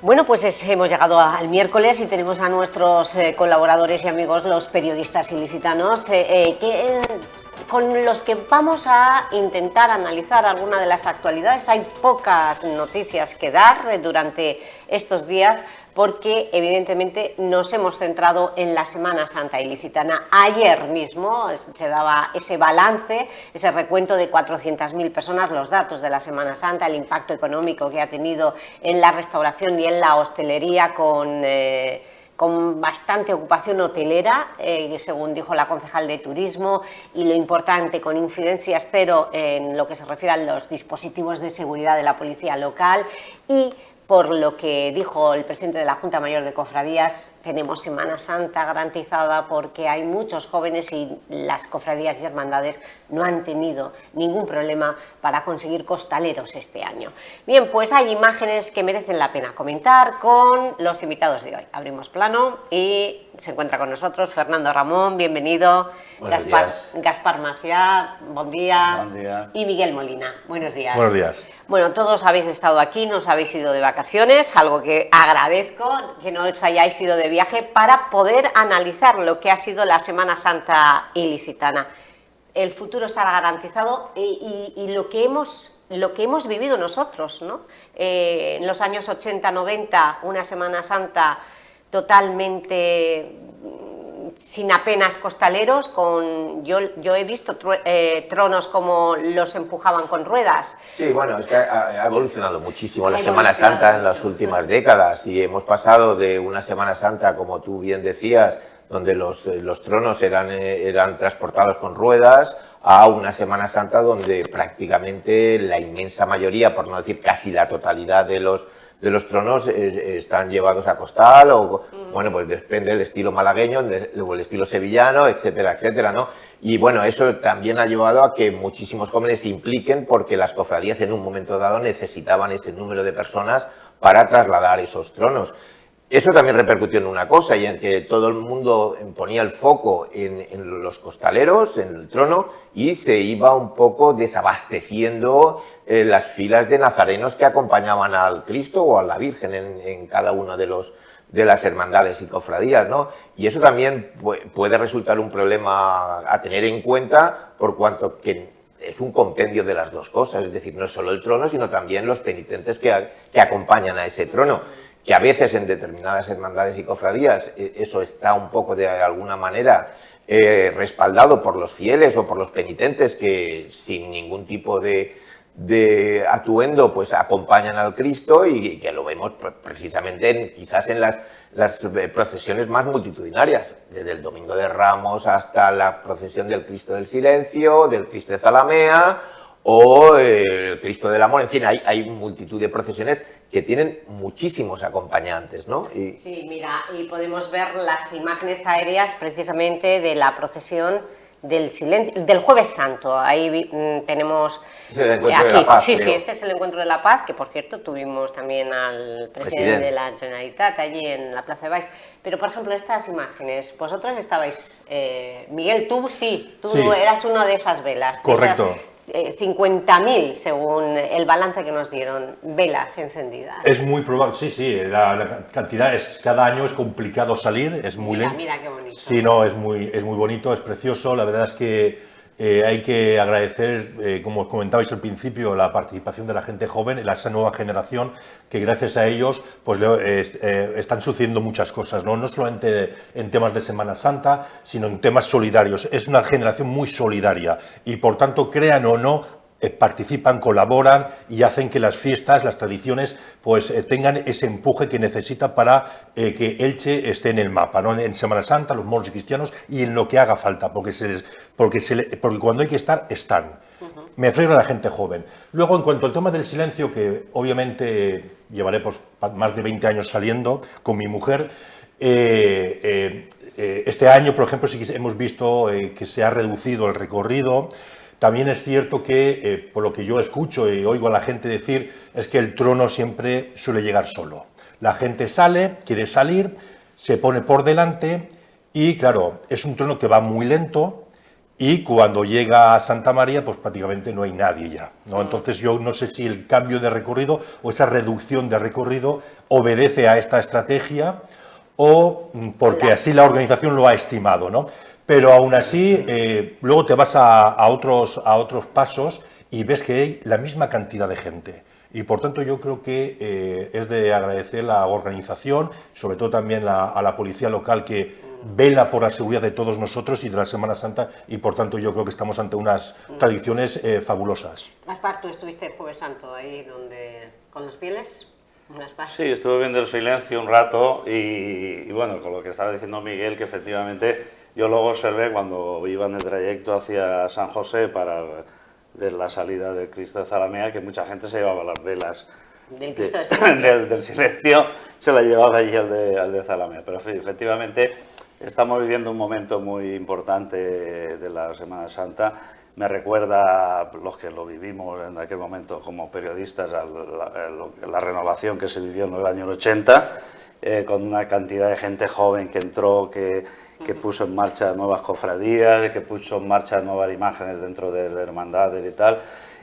Bueno, pues hemos llegado al miércoles y tenemos a nuestros colaboradores y amigos, los periodistas ilicitanos, con los que vamos a intentar analizar alguna de las actualidades. Hay pocas noticias que dar durante estos días porque evidentemente nos hemos centrado en la Semana Santa ilicitana. Ayer mismo se daba ese balance, ese recuento de 400.000 personas, los datos de la Semana Santa, el impacto económico que ha tenido en la restauración y en la hostelería con bastante ocupación hotelera, según dijo la concejal de Turismo, y lo importante, con incidencias cero en lo que se refiere a los dispositivos de seguridad de la policía local. Y por lo que dijo el presidente de la Junta Mayor de Cofradías, tenemos Semana Santa garantizada porque hay muchos jóvenes y las cofradías y hermandades no han tenido ningún problema para conseguir costaleros este año. Bien, pues hay imágenes que merecen la pena comentar con los invitados de hoy. Abrimos plano y se encuentra con nosotros Fernando Ramón, bienvenido. Gaspar Maciá, buen día. Buen día. Y Miguel Molina, buenos días. Buenos días. Bueno, todos habéis estado aquí, no os habéis ido de vacaciones, algo que agradezco, que no os hayáis ido de viaje, para poder analizar lo que ha sido la Semana Santa ilicitana. El futuro está garantizado y lo que hemos vivido nosotros, ¿no? En los años 80-90, una Semana Santa totalmente sin apenas costaleros, yo he visto tronos como los empujaban con ruedas. Sí, bueno, es que ha evolucionado muchísimo la Semana Santa en las últimas décadas y hemos pasado de una Semana Santa, como tú bien decías, donde los tronos eran transportados con ruedas, a una Semana Santa donde prácticamente la inmensa mayoría, por no decir casi la totalidad de los tronos están llevados a costal o, bueno, pues depende del estilo malagueño o el estilo sevillano, etcétera, etcétera, ¿no? Y bueno, eso también ha llevado a que muchísimos jóvenes se impliquen porque las cofradías en un momento dado necesitaban ese número de personas para trasladar esos tronos. Eso también repercutió en una cosa, y en que todo el mundo ponía el foco en los costaleros, en el trono, y se iba un poco desabasteciendo las filas de nazarenos que acompañaban al Cristo o a la Virgen en cada una de las hermandades y cofradías, ¿no? Y eso también puede resultar un problema a tener en cuenta, por cuanto que es un compendio de las dos cosas, es decir, no es solo el trono, sino también los penitentes que acompañan a ese trono, que a veces en determinadas hermandades y cofradías eso está un poco de alguna manera respaldado por los fieles o por los penitentes que sin ningún tipo de atuendo pues acompañan al Cristo, y que lo vemos precisamente quizás en las procesiones más multitudinarias, desde el Domingo de Ramos hasta la procesión del Cristo del Silencio, del Cristo de Zalamea o el Cristo del Amor. En fin, hay multitud de procesiones que tienen muchísimos acompañantes, ¿no? Sí, mira, y podemos ver las imágenes aéreas precisamente de la procesión del silencio, del Jueves Santo. Ahí tenemos es el encuentro de la paz, sí, creo. sí, este es el Encuentro de la Paz, que por cierto tuvimos también al presidente de la Generalitat allí en la Plaza de Baix. Pero por ejemplo, estas imágenes, vosotros estabais, Miguel, tú eras una de esas velas. Correcto. 50.000, según el balance que nos dieron, velas encendidas. Es muy probable, sí, la cantidad cada año es complicado salir, es muy lento. Mira qué bonito. Sí, no, es muy bonito, es precioso. La verdad es que hay que agradecer, como comentabais al principio, la participación de la gente joven, esa nueva generación, que gracias a ellos pues están sucediendo muchas cosas, no solamente en temas de Semana Santa, sino en temas solidarios. Es una generación muy solidaria y, por tanto, crean o no, participan, colaboran y hacen que las fiestas, las tradiciones, pues tengan ese empuje que necesita para que Elche esté en el mapa, ¿no? En Semana Santa, los moros y cristianos, y en lo que haga falta, porque cuando hay que estar, están. Me refiero a la gente joven. Luego, en cuanto al tema del silencio, que obviamente llevaré pues más de 20 años saliendo con mi mujer, este año, por ejemplo, sí que hemos visto que se ha reducido el recorrido. También es cierto que, por lo que yo escucho y oigo a la gente decir, es que el trono siempre suele llegar solo. La gente sale, quiere salir, se pone por delante y, claro, es un trono que va muy lento y cuando llega a Santa María, pues prácticamente no hay nadie ya, ¿no? Entonces yo no sé si el cambio de recorrido o esa reducción de recorrido obedece a esta estrategia o porque así la organización lo ha estimado, ¿no? Pero aún así, luego te vas a otros pasos y ves que hay la misma cantidad de gente. Y por tanto yo creo que es de agradecer la organización, sobre todo también a la policía local que vela por la seguridad de todos nosotros y de la Semana Santa, y por tanto yo creo que estamos ante unas tradiciones fabulosas. Gaspar, tú estuviste el Jueves Santo ahí con los fieles. Sí, estuve viendo el silencio un rato y bueno, con lo que estaba diciendo Miguel, que efectivamente yo luego observé cuando iba en el trayecto hacia San José para ver la salida del Cristo de Zalamea, que mucha gente se llevaba las velas del silencio, se la llevaba allí al de Zalamea. Pero efectivamente estamos viviendo un momento muy importante de la Semana Santa. Me recuerda, los que lo vivimos en aquel momento como periodistas, a la renovación que se vivió en el año 80, con una cantidad de gente joven que entró, que puso en marcha nuevas cofradías, que puso en marcha nuevas imágenes dentro de la hermandad y tal.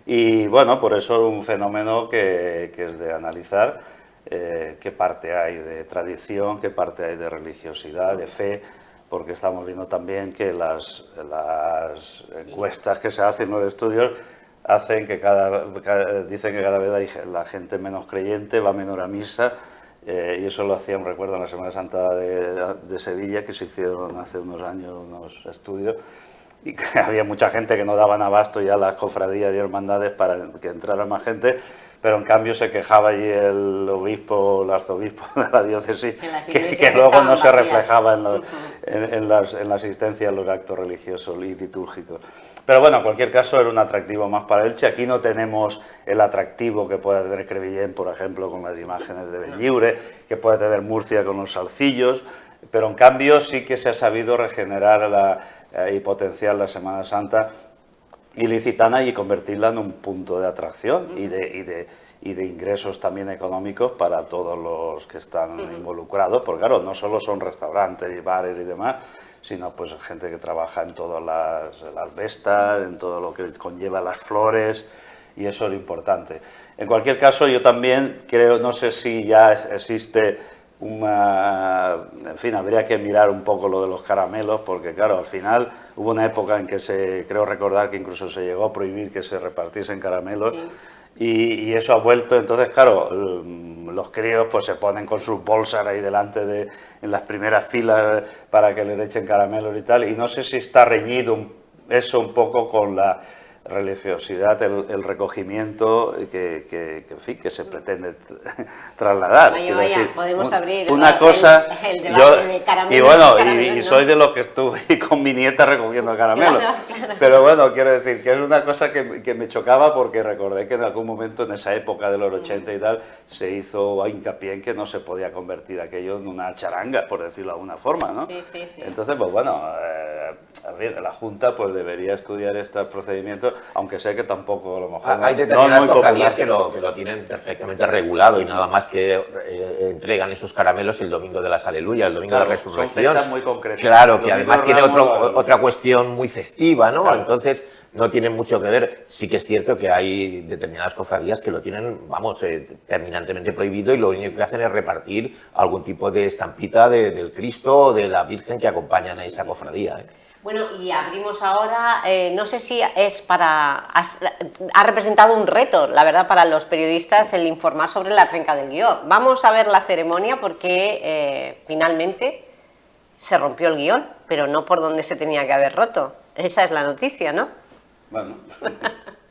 Y bueno, por eso es un fenómeno que es de analizar, qué parte hay de tradición, qué parte hay de religiosidad, de fe, porque estamos viendo también que las encuestas que se hacen en los estudios hacen que dicen que cada vez hay la gente menos creyente, va menor a misa, y eso lo hacían, recuerdo, en la Semana Santa de Sevilla, que se hicieron hace unos años unos estudios, y que había mucha gente que no daban abasto ya a las cofradías y hermandades para que entrara más gente, pero en cambio se quejaba allí el obispo, el arzobispo de la diócesis, que luego no se reflejaba en la asistencia a los actos religiosos y litúrgicos. Pero bueno, en cualquier caso era un atractivo más para Elche. Aquí no tenemos el atractivo que puede tener Crevillent, por ejemplo, con las imágenes de Bellliure, que puede tener Murcia con los salcillos, pero en cambio sí que se ha sabido regenerar y potenciar la Semana Santa ilicitana y convertirla en un punto de atracción y de ingresos también económicos para todos los que están involucrados, porque claro, no solo son restaurantes y bares y demás, sino pues gente que trabaja en todas las vestas, en todo lo que conlleva las flores, y eso es lo importante. En cualquier caso, yo también creo, no sé si ya existe en fin, habría que mirar un poco lo de los caramelos, porque claro, al final hubo una época en que creo recordar que incluso se llegó a prohibir que se repartiesen caramelos, sí. Y eso ha vuelto. Entonces claro, los críos pues se ponen con sus bolsas ahí delante en las primeras filas para que les echen caramelos y tal, y no sé si está reñido eso un poco con la religiosidad, el recogimiento que en fin, que se pretende trasladar. Vaya, decir, podemos abrir una cosa, el debate de caramelos. Y bueno, y soy de los que estuve con mi nieta recogiendo caramelos. Claro. Pero bueno, quiero decir que es una cosa que me chocaba, porque recordé que en algún momento, en esa época de los 80 y tal, se hizo hincapié en que no se podía convertir aquello en una charanga, por decirlo de alguna forma, ¿no? Sí, sí, sí. Entonces, pues bueno, a ver, la Junta pues debería estudiar estos procedimientos, aunque sé que tampoco a lo mejor hay determinadas cofradías que lo tienen perfectamente regulado y nada más que entregan esos caramelos el domingo de las Aleluya, el domingo de Resurrección. Son fechas muy concretas. Claro, que además tiene otra cuestión muy festiva, ¿no? Claro. Entonces no tiene mucho que ver. Sí que es cierto que hay determinadas cofradías que lo tienen, vamos, terminantemente prohibido, y lo único que hacen es repartir algún tipo de estampita del Cristo o de la Virgen que acompañan a esa cofradía. Bueno, y abrimos ahora, no sé si es ha representado un reto, la verdad, para los periodistas el informar sobre la trenca del guión. Vamos a ver la ceremonia, porque finalmente se rompió el guión, pero no por donde se tenía que haber roto. Esa es la noticia, ¿no? Bueno.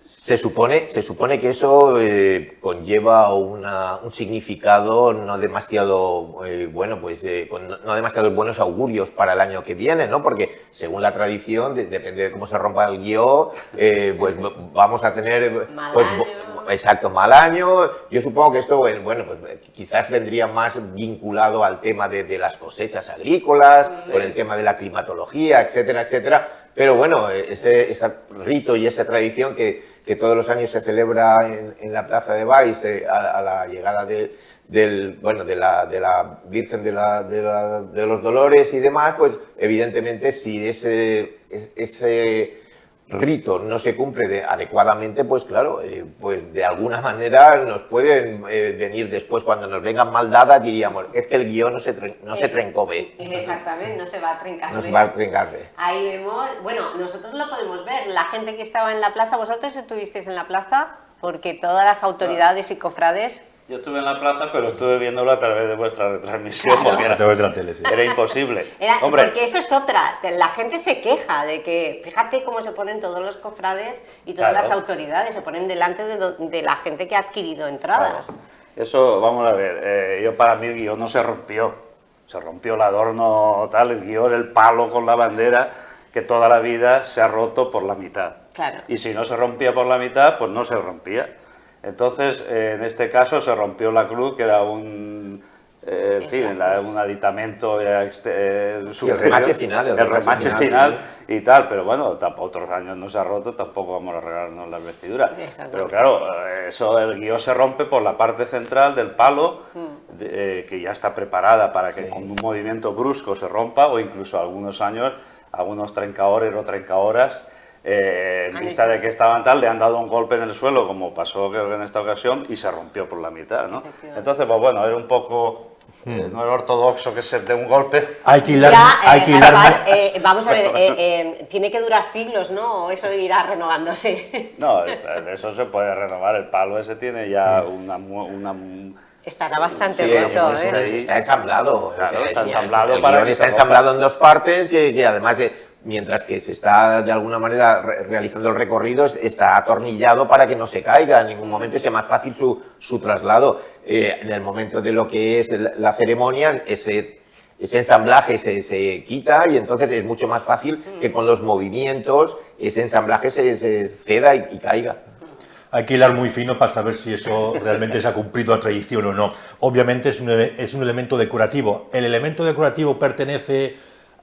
Se supone que eso conlleva un significado no demasiado bueno, pues no demasiado buenos augurios para el año que viene, ¿no? Porque según la tradición, depende de cómo se rompa el guión, pues vamos a tener mal año. Yo supongo que esto, bueno, pues quizás vendría más vinculado al tema de las cosechas agrícolas, con el tema de la climatología, etcétera, etcétera. Pero bueno, ese rito y esa tradición que todos los años se celebra en la plaza de Valls a la llegada bueno, de la Virgen de los Dolores y demás, pues evidentemente si ese rito no se cumple adecuadamente, pues claro, pues de alguna manera nos pueden venir después, cuando nos vengan mal dadas, diríamos, es que el guión no se trencó B. Exactamente, no se va a trincar. No se va a trincar B. Ahí vemos, bueno, nosotros lo podemos ver, la gente que estaba en la plaza, vosotros estuvisteis en la plaza, porque todas las autoridades y cofrades... Yo estuve en la plaza, pero estuve viéndolo a través de vuestra retransmisión, Claro. porque A través de la tele, sí. era imposible. Hombre, porque eso es otra, la gente se queja de que, fíjate cómo se ponen todos los cofrades y todas Claro. las autoridades, se ponen delante de la gente que ha adquirido entradas. Claro. Eso, vamos a ver, yo para mí el guión no se rompió el adorno tal, el guión, el palo con la bandera, que toda la vida se ha roto por la mitad. Claro. Y si no se rompía por la mitad, pues no se rompía. Entonces, en este caso se rompió la cruz, que era un aditamento superior, el remache final. el remache final y tal, pero bueno, otros años no se ha roto, tampoco vamos a regalarnos las vestiduras. Pero claro, el guión se rompe por la parte central del palo, que ya está preparada para que con un movimiento brusco se rompa, o incluso algunos años, algunos trencaores o trencahoras, en vista de que estaban tal, le han dado un golpe en el suelo, como pasó creo que en esta ocasión, y se rompió por la mitad, ¿no? Entonces, pues bueno, era un poco... no era ortodoxo que se dé un golpe. Hay que hilar... Vamos a ver, tiene que durar siglos, ¿no? O eso irá renovándose. No, eso se puede renovar, el palo ese tiene ya una Estará bastante Sí, roto, está ensamblado. Claro, O sea, está el ensamblado guión para que está se ensamblado en dos partes, que además, mientras que se está de alguna manera realizando el recorrido, está atornillado para que no se caiga en ningún momento y sea más fácil su traslado. En el momento de lo que es la ceremonia, ese ensamblaje se quita y entonces es mucho más fácil que con los movimientos ese ensamblaje se ceda y caiga. Hay que hilar muy fino para saber si eso realmente se ha cumplido a tradición o no. Obviamente es un elemento decorativo. ¿El elemento decorativo pertenece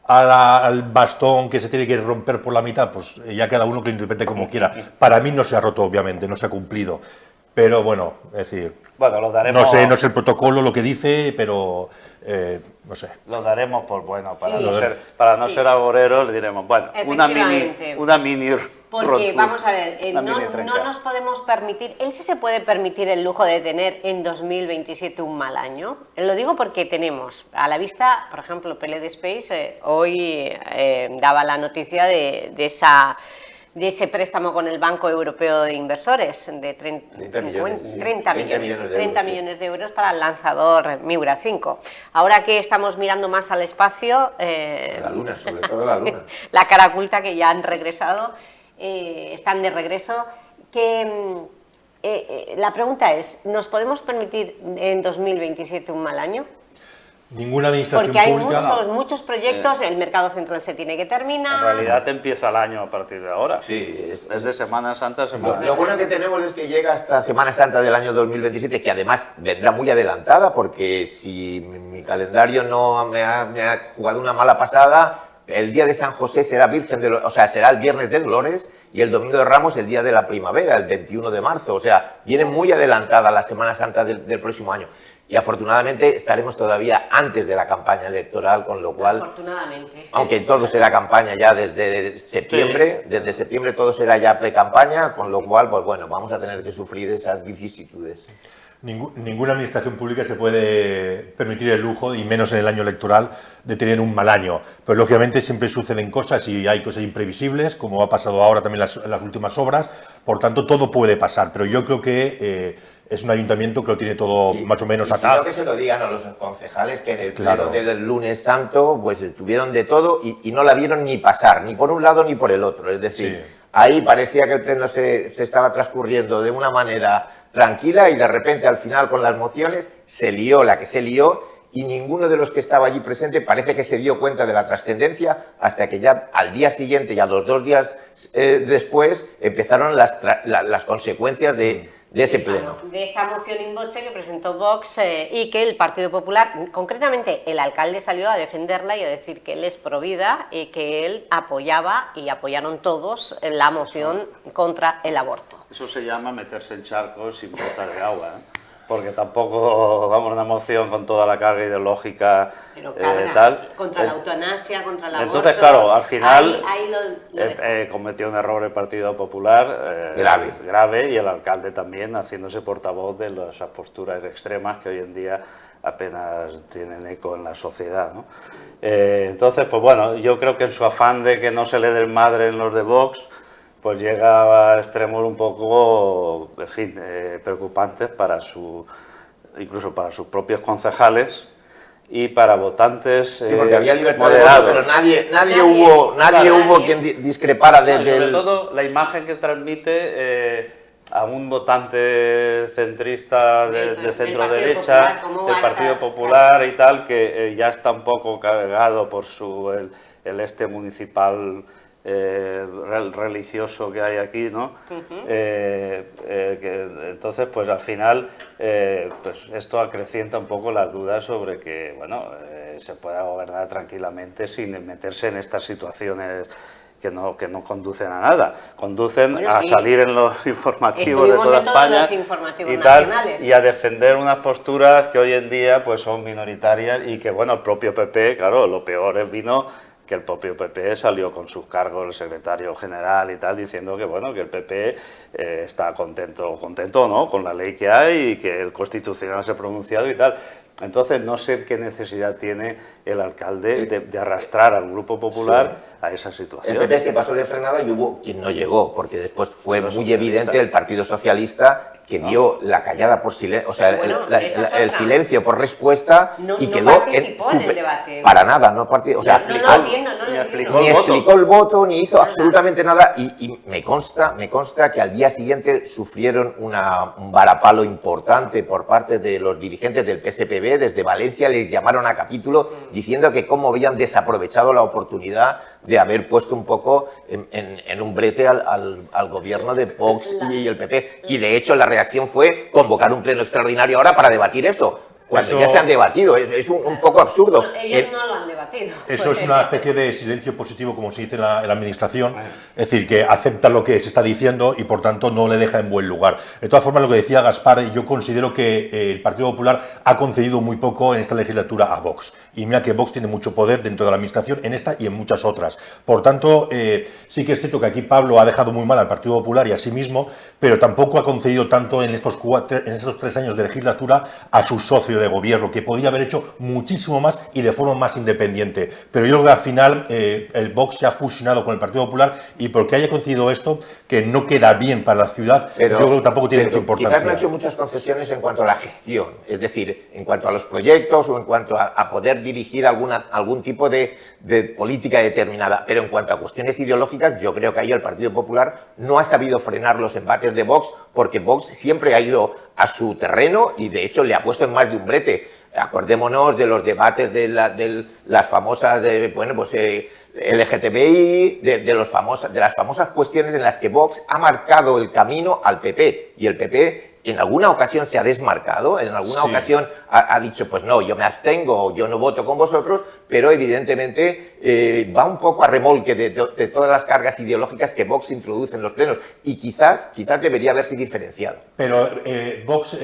al bastón que se tiene que romper por la mitad? Pues ya cada uno que lo interprete como quiera. Para mí no se ha roto, obviamente, no se ha cumplido. Pero bueno, es decir, bueno, lo daremos, no sé el protocolo lo que dice, pero no sé. Lo daremos por bueno, para Sí. no ser agoreros, le diremos, bueno, una mini Porque, vamos a ver, una no mini trenca. nos podemos permitir, Elche se puede permitir el lujo de tener en 2027 un mal año. Lo digo porque tenemos a la vista, por ejemplo, PLD Space hoy daba la noticia de ese préstamo con el Banco Europeo de Inversores de 30 millones de euros para el lanzador Miura 5. Ahora que estamos mirando más al espacio, La luna, sobre todo la luna. la Caraculta, que ya han regresado, están de regreso, la pregunta es, ¿nos podemos permitir en 2027 un mal año? Ninguna administración Porque hay pública... muchos proyectos, el mercado central se tiene que terminar. En realidad empieza el año a partir de ahora. Sí, es de Semana Santa a Semana Lo bueno que tenemos es que llega hasta Semana Santa del año 2027, que además vendrá muy adelantada, porque si mi calendario no me ha jugado una mala pasada, el día de San José será será el viernes de Dolores y el domingo de Ramos el día de la primavera, el 21 de marzo. O sea, viene muy adelantada la Semana Santa del próximo año. Y afortunadamente estaremos todavía antes de la campaña electoral, con lo cual, Afortunadamente. aunque todo será campaña ya desde septiembre, desde septiembre todo será ya pre-campaña, con lo cual, pues bueno, vamos a tener que sufrir esas vicisitudes. Ninguna administración pública se puede permitir el lujo, y menos en el año electoral, de tener un mal año. Pero lógicamente siempre suceden cosas y hay cosas imprevisibles, como ha pasado ahora también en las últimas obras. Por tanto, todo puede pasar. Pero yo creo que es un ayuntamiento que lo tiene todo más o menos atado. Sino que se lo digan a los concejales que en el pleno del lunes santo pues tuvieron de todo y no la vieron ni pasar, ni por un lado ni por el otro. Es decir, ahí parecía que el pleno se estaba transcurriendo de una manera tranquila y de repente al final con las mociones se lió la que se lió y ninguno de los que estaba allí presente parece que se dio cuenta de la trascendencia hasta que ya al día siguiente y a los 2 días después empezaron las consecuencias de ese pleno. De esa moción in voce que presentó Vox y que el Partido Popular, concretamente el alcalde, salió a defenderla y a decir que él es pro vida y que él apoyaba, y apoyaron todos, la moción contra el aborto. Eso se llama meterse en charcos sin botas de agua, ¿eh? porque tampoco, vamos, una moción con toda la carga ideológica Pero tal. contra la eutanasia, contra la Entonces, claro, al final ahí cometió un error el Partido Popular grave, y el alcalde también, haciéndose portavoz de esas posturas extremas que hoy en día apenas tienen eco en la sociedad, ¿no? Entonces, pues bueno, yo creo que en su afán de que no se le den madre en los de Vox, pues llega a extremos un poco, en fin, preocupantes incluso para sus propios concejales y para votantes sí, porque había libertad moderados. de voto, pero nadie hubo quien discrepara sobre todo la imagen que transmite a un votante centrista de centro derecha, del Partido Popular y tal, que ya está un poco cargado por el este municipal religioso que hay aquí, ¿no? Entonces, pues al final, pues esto acrecienta un poco las dudas sobre que, bueno, se pueda gobernar tranquilamente sin meterse en estas situaciones que no conducen a nada, conducen a salir en los informativos de toda España y tal, y a defender unas posturas que hoy en día pues son minoritarias y que, bueno, el propio PP, claro, lo peor vino que el propio PP salió con sus cargos, el secretario general y tal, diciendo que, bueno, que el PP está contento ¿no?, con la ley que hay y que el Constitucional se ha pronunciado y tal. Entonces, no sé qué necesidad tiene el alcalde de arrastrar al Grupo Popular a esa situación. El PP se pasó de frenada y hubo quien no llegó, porque después fue muy evidente el Partido Socialista que dio la callada por silencio, o sea, el silencio por respuesta y quedó en el debate. Para nada, no participó, o sea, ni explicó el voto, ni hizo absolutamente nada, y me consta que al día siguiente sufrieron un varapalo importante por parte de los dirigentes del PSPB. Desde Valencia les llamaron a capítulo diciendo que cómo habían desaprovechado la oportunidad de haber puesto un poco en un brete al gobierno de Vox y el PP. Y de hecho la reacción fue convocar un pleno extraordinario ahora para debatir esto, cuando ya se han debatido. Es un poco absurdo. Ellos no lo han debatido. Eso es una especie de silencio positivo, como se dice en la administración, es decir, que acepta lo que se está diciendo y por tanto no le deja en buen lugar. De todas formas, lo que decía Gaspar, yo considero que el Partido Popular ha concedido muy poco en esta legislatura a Vox. Y mira que Vox tiene mucho poder dentro de la administración, en esta y en muchas otras. Por tanto, sí que es cierto que aquí Pablo ha dejado muy mal al Partido Popular y a sí mismo, pero tampoco ha concedido tanto en estos 3 años de legislatura a su socio de gobierno, que podría haber hecho muchísimo más y de forma más independiente. Pero yo creo que al final el Vox se ha fusionado con el Partido Popular, y porque haya concedido esto, que no queda bien para la ciudad, yo creo que tampoco tiene mucha importancia. Quizás no ha hecho muchas concesiones en cuanto a la gestión, es decir, en cuanto a los proyectos o en cuanto a poder dirigir algún tipo de política determinada, pero en cuanto a cuestiones ideológicas, yo creo que ahí el Partido Popular no ha sabido frenar los embates de Vox, porque Vox siempre ha ido a su terreno y de hecho le ha puesto en más de un brete. Acordémonos de los debates de las famosas, LGTBI, de las famosas cuestiones en las que Vox ha marcado el camino al PP, y el PP en alguna ocasión se ha desmarcado, en alguna ocasión ha dicho, pues no, yo me abstengo, yo no voto con vosotros, pero evidentemente va un poco a remolque de todas las cargas ideológicas que Vox introduce en los plenos, y quizás debería haberse diferenciado. Pero Vox,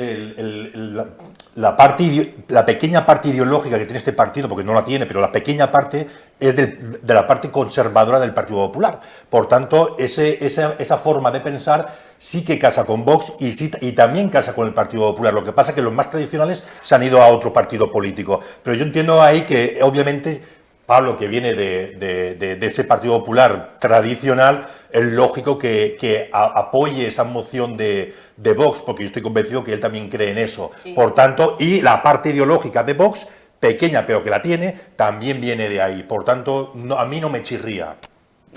la pequeña parte ideológica que tiene este partido, porque no la tiene, pero la pequeña parte es de la parte conservadora del Partido Popular. Por tanto, esa forma de pensar sí que casa con Vox y también casa con el Partido Popular. Lo que pasa es que los más tradicionales se han ido a otro partido político. Pero yo entiendo ahí que, obviamente, Pablo, que viene de ese Partido Popular tradicional, es lógico que apoye esa moción de Vox, porque yo estoy convencido que él también cree en eso. Sí. Por tanto, y la parte ideológica de Vox, pequeña pero que la tiene, también viene de ahí. Por tanto, a mí no me chirría.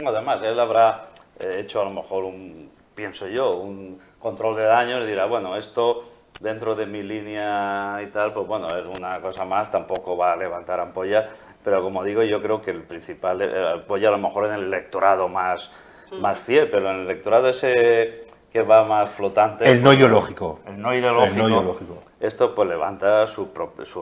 Además, él habrá hecho a lo mejor pienso yo, un control de daños y dirá, bueno, esto dentro de mi línea y tal, pues bueno, es una cosa más, tampoco va a levantar ampollas, pero como digo, yo creo que el principal apoya a lo mejor en el electorado más fiel, pero en el electorado ese que va más flotante. El no ideológico. El no ideológico. Esto pues levanta sus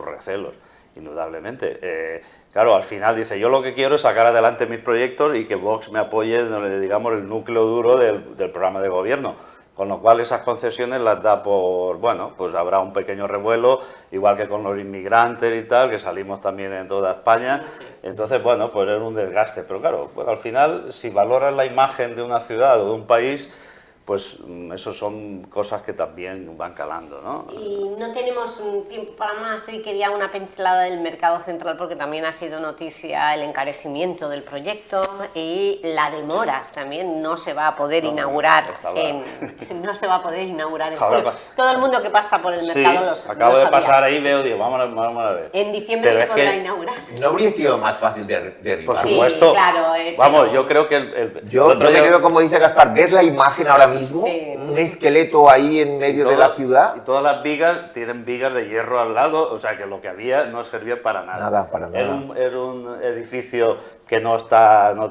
recelos, indudablemente. Claro, al final dice, yo lo que quiero es sacar adelante mis proyectos y que Vox me apoye, digamos, el núcleo duro del programa de gobierno. Con lo cual esas concesiones las da por, bueno, pues habrá un pequeño revuelo, igual que con los inmigrantes y tal, que salimos también en toda España. Entonces, bueno, pues es un desgaste. Pero claro, pues al final, si valoras la imagen de una ciudad o de un país, pues eso son cosas que también van calando, ¿no? Y no tenemos tiempo para más, y quería una pincelada del mercado central, porque también ha sido noticia el encarecimiento del proyecto y la demora también. No se va a poder inaugurar no se va a poder inaugurar en julio. Todo el mundo que pasa por el mercado sí, acabo de pasar ahí, digo, vamos a ver. En diciembre se podrá inaugurar. ¿No habría sido más fácil derribar? Por supuesto. Sí, claro, vamos, yo creo que yo me quedo, como dice Gaspar, ¿ves la imagen ahora mismo? Sí. Un esqueleto ahí en medio de la ciudad. Y todas las vigas tienen vigas de hierro al lado, o sea que lo que había no servía para nada. Nada, para nada. Era un edificio que no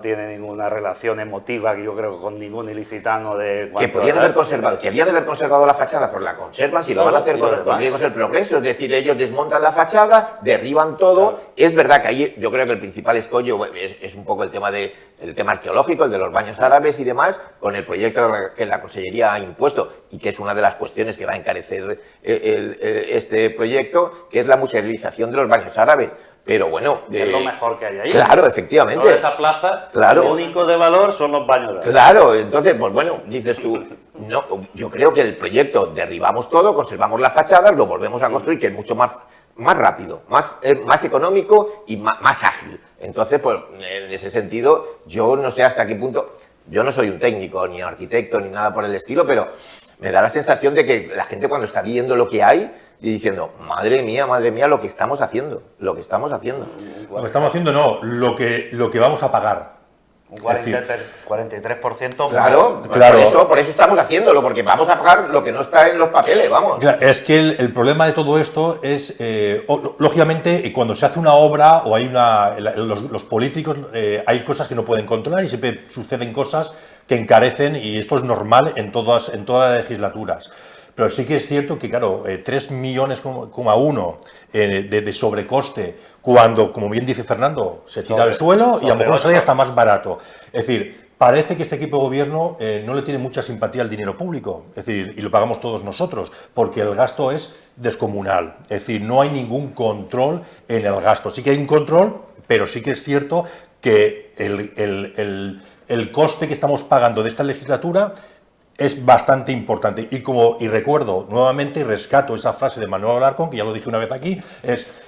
tiene ninguna relación emotiva, que yo creo, con ningún ilicitano de... Que podían haber conservado, la fachada, pues la conservan, si lo van a hacer con riesgos del progreso, es decir, ellos desmontan la fachada, derriban todo. Claro. Es verdad que ahí yo creo que el principal escollo es un poco el tema arqueológico, el de los baños árabes y demás, con el proyecto que la Consellería ha impuesto, y que es una de las cuestiones que va a encarecer este proyecto, que es la musealización de los baños árabes. Pero bueno... es lo mejor que hay ahí. Claro, efectivamente. Toda esa plaza, lo único de valor son los baños árabes. Claro, entonces, pues bueno, dices tú, no, yo creo que el proyecto derribamos todo, conservamos las fachadas, lo volvemos a construir, que es mucho más rápido, más económico y más ágil. Entonces, pues en ese sentido, yo no sé hasta qué punto... Yo no soy un técnico, ni arquitecto, ni nada por el estilo, pero me da la sensación de que la gente, cuando está viendo lo que hay, y diciendo, madre mía, lo que estamos haciendo, Lo que estamos haciendo no, lo que vamos a pagar. Un 43%. Claro, por eso estamos haciéndolo, porque vamos a pagar lo que no está en los papeles, vamos. Es que el problema de todo esto es, lógicamente, cuando se hace una obra o hay los políticos, hay cosas que no pueden controlar y siempre suceden cosas que encarecen, y esto es normal en todas las legislaturas. Pero sí que es cierto que, claro, 3,1 millones de sobrecoste, cuando, como bien dice Fernando, se tira al suelo y a lo mejor sale hasta más barato. Es decir, parece que este equipo de gobierno no le tiene mucha simpatía al dinero público, es decir, y lo pagamos todos nosotros, porque el gasto es descomunal. Es decir, no hay ningún control en el gasto. Sí que hay un control, pero sí que es cierto que el coste que estamos pagando de esta legislatura es bastante importante. Y recuerdo nuevamente y rescato esa frase de Manuel Alarcón, que ya lo dije una vez aquí,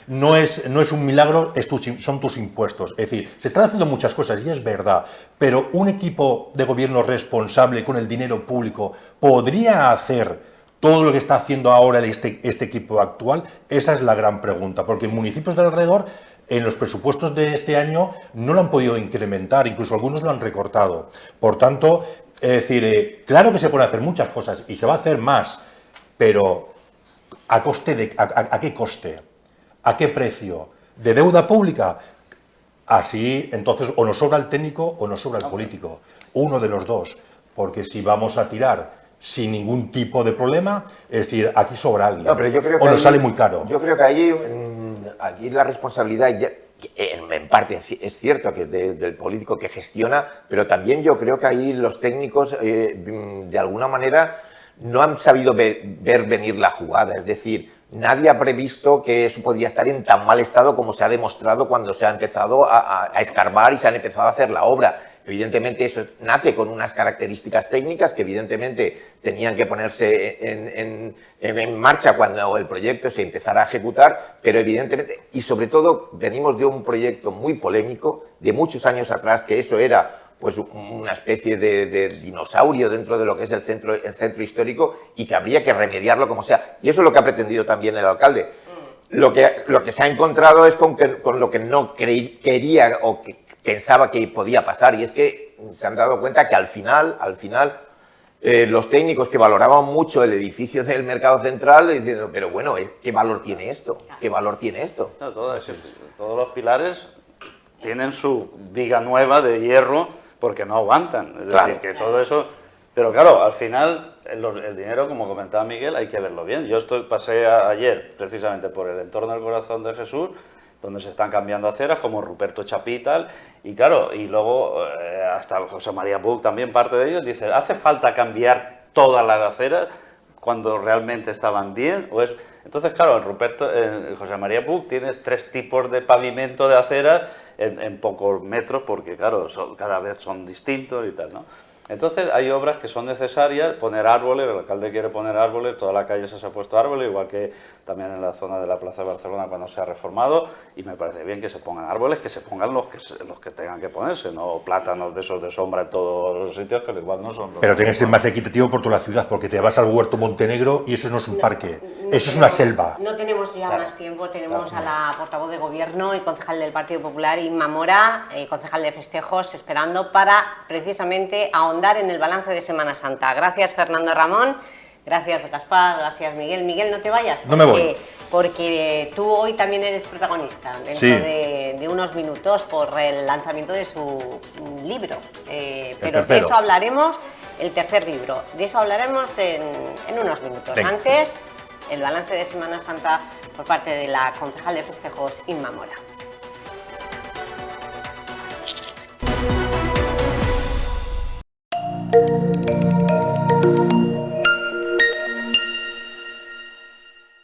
no es un milagro, son tus impuestos. Es decir, se están haciendo muchas cosas y es verdad, pero un equipo de gobierno responsable con el dinero público podría hacer todo lo que está haciendo ahora este equipo actual. Esa es la gran pregunta, porque en municipios de alrededor, en los presupuestos de este año, no lo han podido incrementar, incluso algunos lo han recortado. Por tanto, es decir, claro que se pueden hacer muchas cosas y se va a hacer más, pero ¿a qué coste? ¿A qué precio? ¿De deuda pública? Así, entonces, o nos sobra el técnico o nos sobra el político. Uno de los dos. Porque si vamos a tirar sin ningún tipo de problema, es decir, aquí sobra alguien. No, pero yo creo que nos sale muy caro. Yo creo que allí la responsabilidad... En parte es cierto que es del político que gestiona, pero también yo creo que ahí los técnicos de alguna manera no han sabido ver venir la jugada. Es decir, nadie ha previsto que eso podría estar en tan mal estado como se ha demostrado cuando se ha empezado a escarbar y se han empezado a hacer la obra. Evidentemente eso nace con unas características técnicas que evidentemente tenían que ponerse en marcha cuando el proyecto se empezara a ejecutar, pero evidentemente, y sobre todo, venimos de un proyecto muy polémico de muchos años atrás, que eso era pues una especie de dinosaurio dentro de lo que es el centro histórico, y que habría que remediarlo como sea. Y eso es lo que ha pretendido también el alcalde. Lo que se ha encontrado es con lo que no quería o que pensaba que podía pasar, y es que se han dado cuenta que al final los técnicos que valoraban mucho el edificio del Mercado Central diciendo, pero bueno, ¿qué valor tiene esto? ¿Qué valor tiene esto? No, todos los pilares tienen su viga nueva de hierro porque no aguantan. Es decir, que todo eso... Pero claro, al final el dinero, como comentaba Miguel, hay que verlo bien. Yo pasé ayer precisamente por el entorno del Corazón de Jesús, donde se están cambiando aceras, como Ruperto Chapí y tal, y luego hasta José María Buch, también parte de ellos, dice, hace falta cambiar todas las aceras cuando realmente estaban bien? Entonces, claro, en José María Puig tienes 3 tipos de pavimento de aceras en pocos metros, porque claro, cada vez son distintos y tal, ¿no? Entonces hay obras que son necesarias, poner árboles, el alcalde quiere poner árboles, toda la calle se ha puesto árboles, igual que también en la zona de la Plaza de Barcelona cuando se ha reformado, y me parece bien que se pongan árboles, que se pongan los que tengan que ponerse, no plátanos de esos de sombra en todos los sitios, que igual no son... Pero tiene que ser más equitativo por toda la ciudad, porque te vas al Huerto Montenegro y eso no es un parque, eso es una selva. No tenemos ya más tiempo, tenemos a la portavoz de Gobierno y concejal del Partido Popular, Inma Mora, concejal de festejos, esperando para precisamente ahondar en el balance de Semana Santa. Gracias, Fernando Ramón, gracias, Gaspar, gracias, Miguel. Miguel, no te vayas, no me voy, porque tú hoy también eres protagonista dentro de unos minutos por el lanzamiento de su libro, pero de eso hablaremos, el tercer libro, de eso hablaremos en unos minutos. Venga. Antes, el balance de Semana Santa por parte de la concejal de festejos, Inma Mora.